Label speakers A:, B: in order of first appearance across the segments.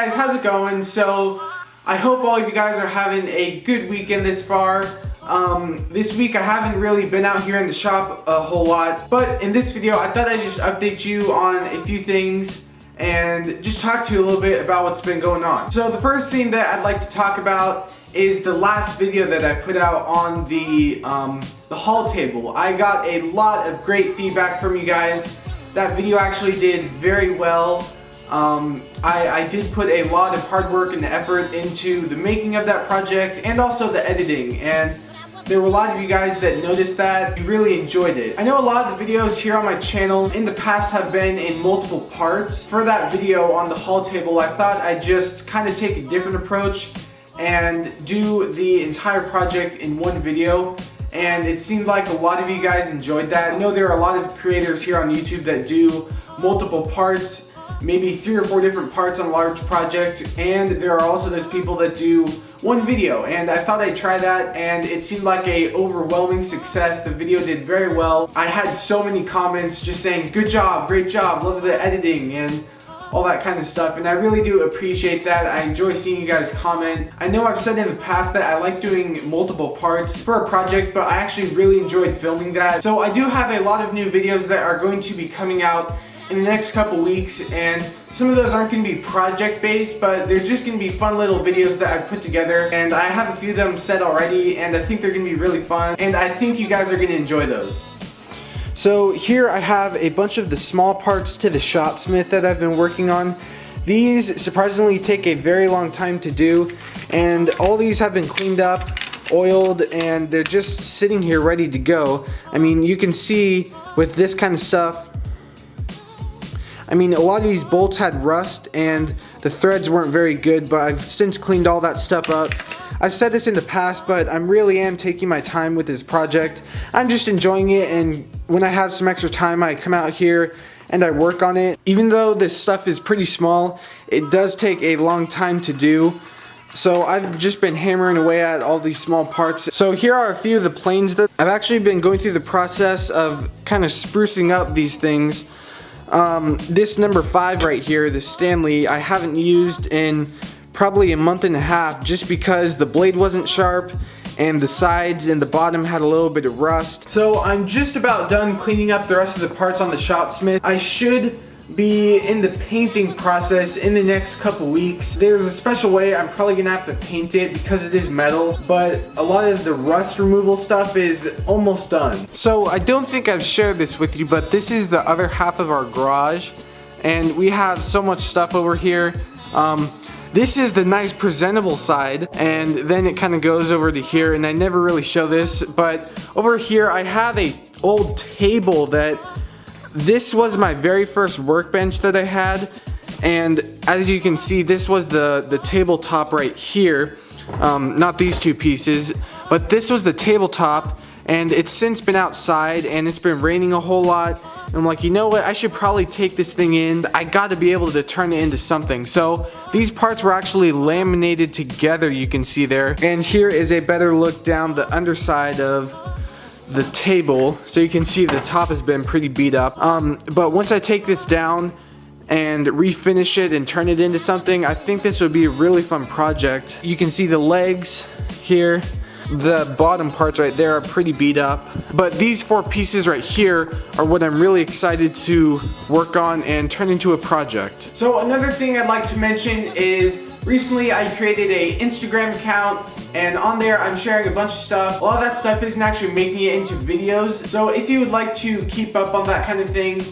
A: guys, how's it going? So I hope all of you guys are having a good weekend this far. This week I haven't really been out here in the shop a whole lot, but in this video I thought I'd just update you on a few things and just talk to you a little bit about what's been going on. So the first thing that I'd like to talk about is the last video that I put out on the haul table. I got a lot of great feedback from you guys. That video actually did very well. I did put a lot of hard work and effort into the making of that project and also the editing, and there were a lot of you guys that noticed that. You really enjoyed it. I know a lot of the videos here on my channel in the past have been in multiple parts. For that video on the haul table, I thought I'd just kind of take a different approach and do the entire project in one video, and it seemed like a lot of you guys enjoyed that. I know there are a lot of creators here on YouTube that do multiple parts, maybe 3 or 4 different parts on a large project, and there are also those people that do one video, and I thought I'd try that, and it seemed like a overwhelming success. The video did very well. I had so many comments just saying good job, great job, love the editing and all that kind of stuff, and I really do appreciate that. I enjoy seeing you guys comment. I know I've said in the past that I like doing multiple parts for a project, but I actually really enjoyed filming that. So I do have a lot of new videos that are going to be coming out in the next couple weeks, and some of those aren't going to be project based, but they're just going to be fun little videos that I've put together, and I have a few of them set already, and I think they're going to be really fun, and I think you guys are going to enjoy those. So here I have a bunch of the small parts to the Shopsmith that I've been working on. These surprisingly take a very long time to do, and all these have been cleaned up, oiled, and they're just sitting here ready to go. I mean, you can see with this kind of stuff, I mean, a lot of these bolts had rust and the threads weren't very good, but I've since cleaned all that stuff up. I've said this in the past, but I really am taking my time with this project. I'm just enjoying it, and when I have some extra time, I come out here and I work on it. Even though this stuff is pretty small, it does take a long time to do. So I've just been hammering away at all these small parts. So here are a few of the planes that I've actually been going through the process of kind of sprucing up these things. This number 5 right here, the Stanley, I haven't used in probably a month and a half just because the blade wasn't sharp and the sides and the bottom had a little bit of rust. So I'm just about done cleaning up the rest of the parts on the Shopsmith. I should be in the painting process in the next couple weeks. There's a special way I'm probably gonna have to paint it because it is metal, but a lot of the rust removal stuff is almost done. So I don't think I've shared this with you, but this is the other half of our garage, and we have so much stuff over here. This is the nice presentable side, and then it kind of goes over to here, and I never really show this, but over here I have a old table that this was my very first workbench that I had, and as you can see, this was the tabletop right here. Not these two pieces, but this was the tabletop, and it's since been outside and it's been raining a whole lot. And I'm like, you know what, I should probably take this thing in. I got to be able to turn it into something. So these parts were actually laminated together, you can see there. And here is a better look down the underside of the table, so you can see the top has been pretty beat up. But once I take this down and refinish it and turn it into something, I think this would be a really fun project. You can see the legs here. The bottom parts right there are pretty beat up, but these 4 pieces right here are what I'm really excited to work on and turn into a project. So another thing I'd like to mention is recently I created a Instagram account, and on there I'm sharing a bunch of stuff. A lot of that stuff isn't actually making it into videos, so if you would like to keep up on that kind of thing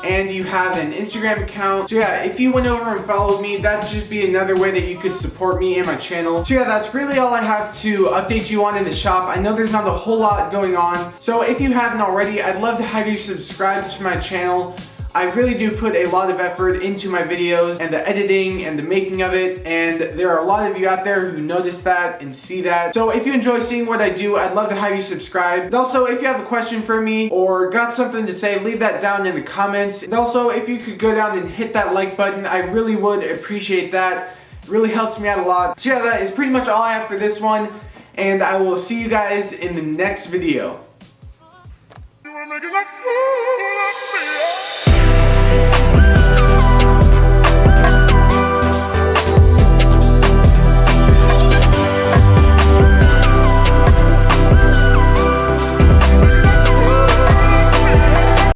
A: and you have an Instagram account, so yeah, if you went over and followed me, that'd just be another way that you could support me and my channel. So yeah, that's really all I have to update you on in the shop. I know there's not a whole lot going on, so if you haven't already, I'd love to have you subscribe to my channel. I really do put a lot of effort into my videos and the editing and the making of it, and there are a lot of you out there who notice that and see that. So if you enjoy seeing what I do, I'd love to have you subscribe. And also, if you have a question for me or got something to say, leave that down in the comments. And also, if you could go down and hit that like button, I really would appreciate that. It really helps me out a lot. So yeah, that is pretty much all I have for this one, and I will see you guys in the next video. You were making a fool of me.